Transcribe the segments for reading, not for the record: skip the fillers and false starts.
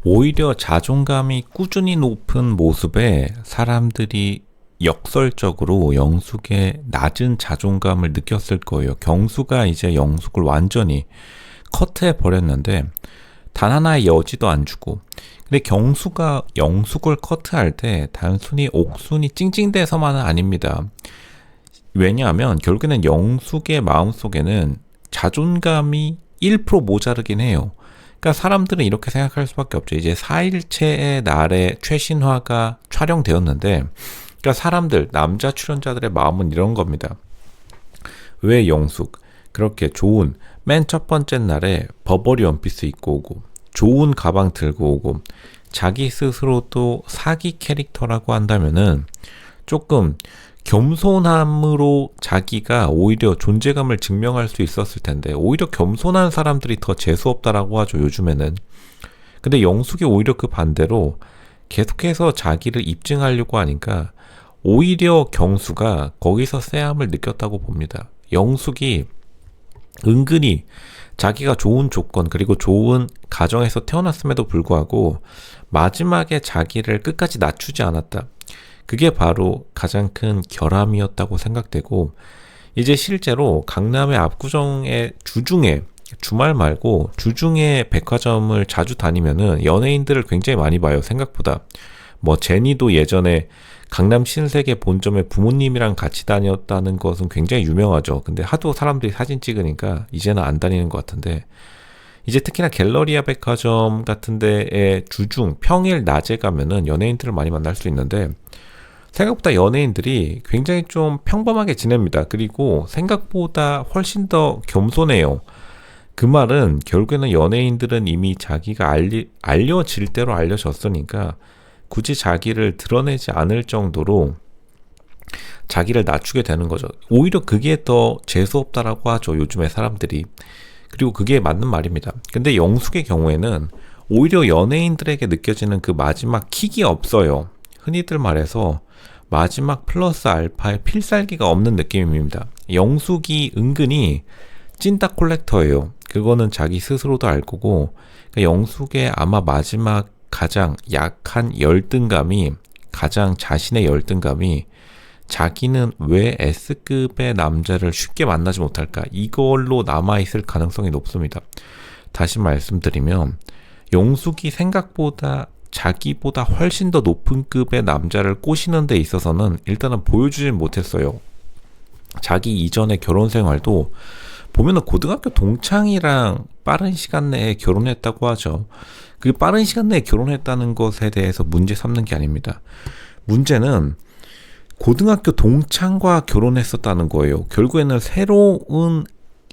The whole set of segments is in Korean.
오히려 자존감이 꾸준히 높은 모습에 사람들이 역설적으로 영숙의 낮은 자존감을 느꼈을 거예요. 경수가 이제 영숙을 완전히 커트해 버렸는데 단 하나의 여지도 안 주고. 근데 경수가 영숙을 커트할 때 단순히 옥순이 찡찡대서만은 아닙니다. 왜냐하면 결국에는 영숙의 마음속에는 자존감이 1% 모자르긴 해요. 그러니까 사람들은 이렇게 생각할 수밖에 없죠. 이제 4일체의 날에 최신화가 촬영되었는데, 그러니까 사람들, 남자 출연자들의 마음은 이런 겁니다. 왜 영숙 그렇게 좋은 맨 첫 번째 날에 버버리 원피스 입고 오고 좋은 가방 들고 오고 자기 스스로도 사기 캐릭터라고 한다면은 조금 겸손함으로 자기가 오히려 존재감을 증명할 수 있었을 텐데, 오히려 겸손한 사람들이 더 재수없다라고 하죠, 요즘에는. 근데 영숙이 오히려 그 반대로 계속해서 자기를 입증하려고 하니까 오히려 경수가 거기서 쎄함을 느꼈다고 봅니다. 영숙이 은근히 자기가 좋은 조건 그리고 좋은 가정에서 태어났음에도 불구하고 마지막에 자기를 끝까지 낮추지 않았다. 그게 바로 가장 큰 결함이었다고 생각되고, 이제 실제로 강남의 압구정의 주중에, 주말 말고 주중에 백화점을 자주 다니면은 연예인들을 굉장히 많이 봐요, 생각보다. 뭐 제니도 예전에 강남 신세계 본점에 부모님이랑 같이 다녔다는 것은 굉장히 유명하죠. 근데 하도 사람들이 사진 찍으니까 이제는 안 다니는 것 같은데, 이제 특히나 갤러리아 백화점 같은 데에 주중 평일 낮에 가면은 연예인들을 많이 만날 수 있는데, 생각보다 연예인들이 굉장히 좀 평범하게 지냅니다. 그리고 생각보다 훨씬 더 겸손해요. 그 말은 결국에는 연예인들은 이미 자기가 알려질 대로 알려졌으니까 굳이 자기를 드러내지 않을 정도로 자기를 낮추게 되는 거죠. 오히려 그게 더 재수없다라고 하죠, 요즘에 사람들이. 그리고 그게 맞는 말입니다. 근데 영숙의 경우에는 오히려 연예인들에게 느껴지는 그 마지막 킥이 없어요. 흔히들 말해서 마지막 플러스 알파의 필살기가 없는 느낌입니다. 영숙이 은근히 찐따 콜렉터예요. 그거는 자기 스스로도 알 거고, 그러니까 영숙의 아마 마지막 가장 약한 열등감이, 가장 자신의 열등감이 자기는 왜 S급의 남자를 쉽게 만나지 못할까, 이걸로 남아있을 가능성이 높습니다. 다시 말씀드리면 영숙이 생각보다 자기보다 훨씬 더 높은 급의 남자를 꼬시는 데 있어서는 일단은 보여주진 못했어요. 자기 이전의 결혼 생활도 보면은 고등학교 동창이랑 빠른 시간 내에 결혼했다고 하죠. 그 빠른 시간 내에 결혼했다는 것에 대해서 문제 삼는 게 아닙니다. 문제는 고등학교 동창과 결혼했었다는 거예요. 결국에는 새로운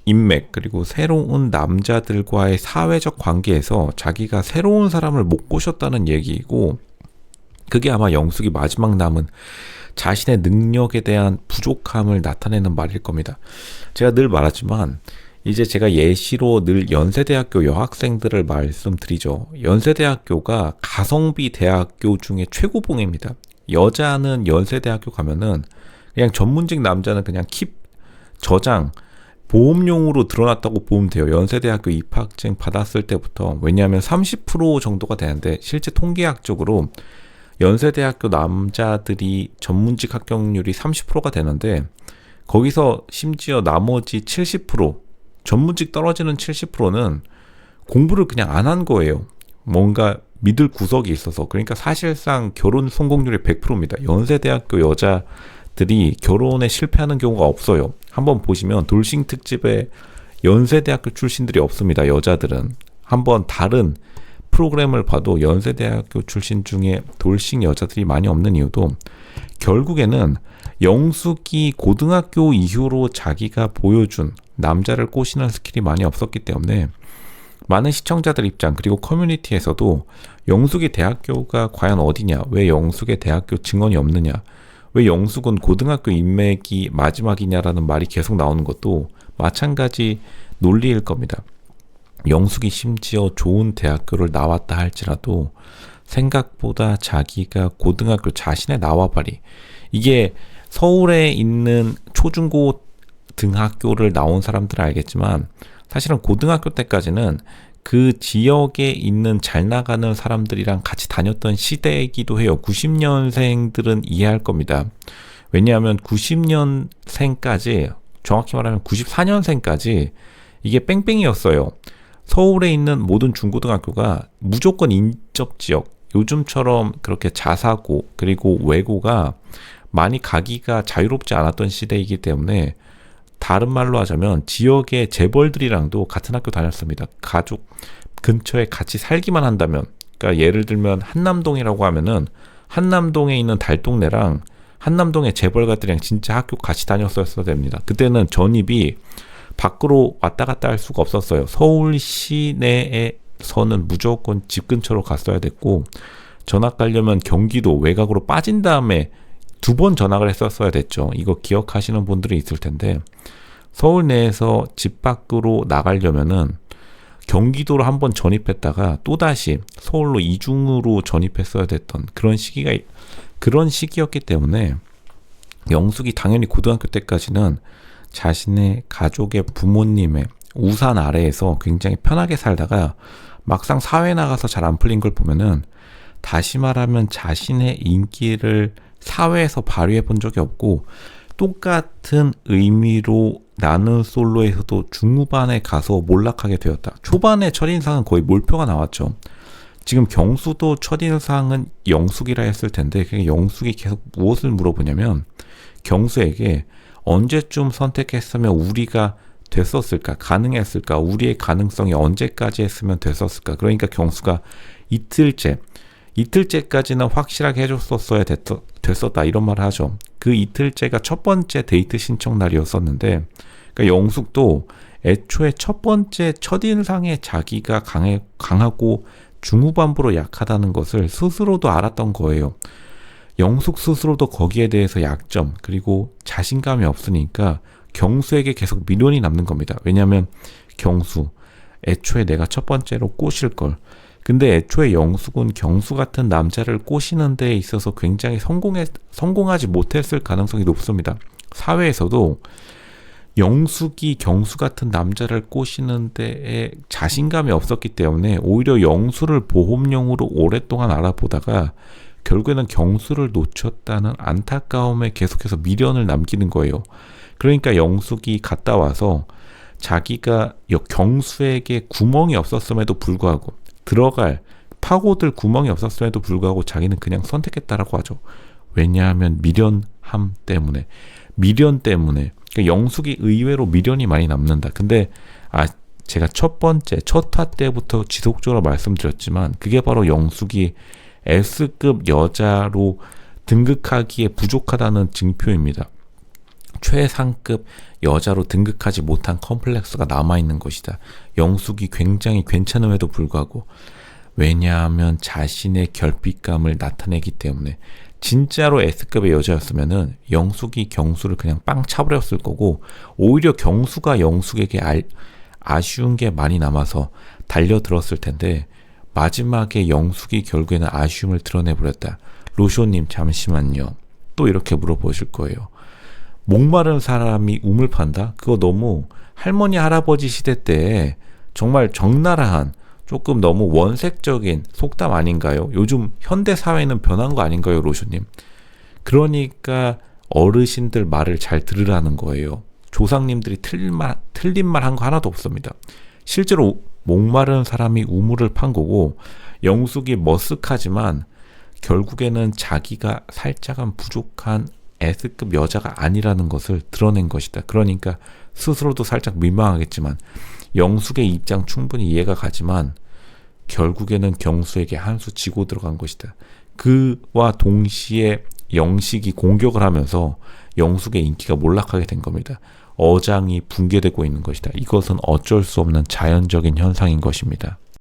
인맥 그리고 새로운 남자들과의 사회적 관계에서 자기가 새로운 사람을 못 꼬셨다는 얘기이고, 그게 아마 영숙이 마지막 남은 자신의 능력에 대한 부족함을 나타내는 말일 겁니다. 제가 늘 말하지만 이제 제가 예시로 늘 연세대학교 여학생들을 말씀드리죠. 연세대학교가 가성비 대학교 중에 최고봉입니다. 여자는 연세대학교 가면은 그냥 전문직, 남자는 그냥 킵, 저장, 보험용으로 드러났다고 보면 돼요. 연세대학교 입학증 받았을 때부터. 왜냐하면 30% 정도가 되는데 실제 통계학적으로 연세대학교 남자들이 전문직 합격률이 30%가 되는데, 거기서 심지어 나머지 70%, 전문직 떨어지는 70%는 공부를 그냥 안 한 거예요. 뭔가 믿을 구석이 있어서. 그러니까 사실상 결혼 성공률이 100%입니다. 연세대학교 여자들이 결혼에 실패하는 경우가 없어요. 한번 보시면 돌싱 특집에 연세대학교 출신들이 없습니다. 여자들은. 한번 다른 프로그램을 봐도 연세대학교 출신 중에 돌싱 여자들이 많이 없는 이유도 결국에는 영숙이 고등학교 이후로 자기가 보여준 남자를 꼬시는 스킬이 많이 없었기 때문에 많은 시청자들 입장 그리고 커뮤니티에서도 영숙의 대학교가 과연 어디냐, 왜 영숙의 대학교 증언이 없느냐, 왜 영숙은 고등학교 인맥이 마지막이냐라는 말이 계속 나오는 것도 마찬가지 논리일 겁니다. 영숙이 심지어 좋은 대학교를 나왔다 할지라도 생각보다 자기가 고등학교 자신의 나와바리, 이게 서울에 있는 초중고 등학교를 나온 사람들은 알겠지만 사실은 고등학교 때까지는 그 지역에 있는 잘 나가는 사람들이랑 같이 다녔던 시대이기도 해요. 90년생들은 이해할 겁니다. 왜냐하면 90년생까지, 정확히 말하면 94년생까지 이게 뺑뺑이였어요. 서울에 있는 모든 중고등학교가 무조건 인접지역, 요즘처럼 그렇게 자사고 그리고 외고가 많이 가기가 자유롭지 않았던 시대이기 때문에, 다른 말로 하자면 지역의 재벌들이랑도 같은 학교 다녔습니다. 가족 근처에 같이 살기만 한다면, 그러니까 예를 들면 한남동이라고 하면은 한남동에 있는 달동네랑 한남동의 재벌가들이랑 진짜 학교 같이 다녔어야 됩니다. 그때는 전입이 밖으로 왔다 갔다 할 수가 없었어요. 서울 시내에서는 무조건 집 근처로 갔어야 됐고, 전학 가려면 경기도 외곽으로 빠진 다음에 2번 전학을 했었어야 됐죠. 이거 기억하시는 분들이 있을 텐데, 서울 내에서 집 밖으로 나가려면은 경기도로 한번 전입했다가 또다시 서울로 이중으로 전입했어야 됐던 그런 시기였기 때문에, 영숙이 당연히 고등학교 때까지는 자신의 가족의 부모님의 우산 아래에서 굉장히 편하게 살다가 막상 사회에 나가서 잘 안 풀린 걸 보면은, 다시 말하면 자신의 인기를 사회에서 발휘해 본 적이 없고, 똑같은 의미로 나는 솔로에서도 중후반에 가서 몰락하게 되었다. 초반에 첫인상은 거의 몰표가 나왔죠. 지금 경수도 첫인상은 영숙이라 했을 텐데, 그게 영숙이 계속 무엇을 물어보냐면, 경수에게 언제쯤 선택했으면 우리가 됐었을까, 가능했을까, 우리의 가능성이 언제까지 했으면 됐었을까. 그러니까 경수가 이틀째까지는 확실하게 해줬었어야 됐었다, 이런 말을 하죠. 그 이틀째가 첫 번째 데이트 신청 날이었었는데, 그러니까 영숙도 애초에 첫 번째 첫인상에 자기가 강하고 중후반부로 약하다는 것을 스스로도 알았던 거예요. 영숙 스스로도 거기에 대해서 약점, 그리고 자신감이 없으니까 경수에게 계속 미련이 남는 겁니다. 왜냐하면 경수, 애초에 내가 첫 번째로 꼬실 걸. 근데 애초에 영숙은 경수 같은 남자를 꼬시는 데에 있어서 굉장히 성공하지 못했을 가능성이 높습니다. 사회에서도 영숙이 경수 같은 남자를 꼬시는 데에 자신감이 없었기 때문에 오히려 영수를 보험용으로 오랫동안 알아보다가 결국에는 경수를 놓쳤다는 안타까움에 계속해서 미련을 남기는 거예요. 그러니까 영숙이 갔다 와서 자기가 경수에게 구멍이 없었음에도 불구하고, 파고들 구멍이 없었음에도 불구하고 자기는 그냥 선택했다라고 하죠. 왜냐하면 미련 때문에. 그러니까 영숙이 의외로 미련이 많이 남는다. 근데 제가 첫 화 때부터 지속적으로 말씀드렸지만, 그게 바로 영숙이 S급 여자로 등극하기에 부족하다는 증표입니다. 최상급 여자로 등극하지 못한 컴플렉스가 남아있는 것이다. 영숙이 굉장히 괜찮음에도 불구하고. 왜냐하면 자신의 결핍감을 나타내기 때문에. 진짜로 S급의 여자였으면은 영숙이 경수를 그냥 빵 차버렸을 거고, 오히려 경수가 영숙에게 아쉬운 게 많이 남아서 달려들었을 텐데, 마지막에 영숙이 결국에는 아쉬움을 드러내버렸다. 로쇼님 잠시만요. 또 이렇게 물어보실 거예요. 목마른 사람이 우물 판다? 그거 너무 할머니 할아버지 시대 때 정말 적나라한, 조금 너무 원색적인 속담 아닌가요? 요즘 현대 사회는 변한 거 아닌가요, 로쇼님? 그러니까 어르신들 말을 잘 들으라는 거예요. 조상님들이 틀린 말 한 거 하나도 없습니다. 실제로 목마른 사람이 우물을 판 거고, 영숙이 머쓱하지만 결국에는 자기가 살짝은 부족한 S급 여자가 아니라는 것을 드러낸 것이다. 그러니까 스스로도 살짝 민망하겠지만, 영숙의 입장 충분히 이해가 가지만 결국에는 경수에게 한 수 지고 들어간 것이다. 그와 동시에 영식이 공격을 하면서 영숙의 인기가 몰락하게 된 겁니다. 어장이 붕괴되고 있는 것이다. 이것은 어쩔 수 없는 자연적인 현상인 것입니다.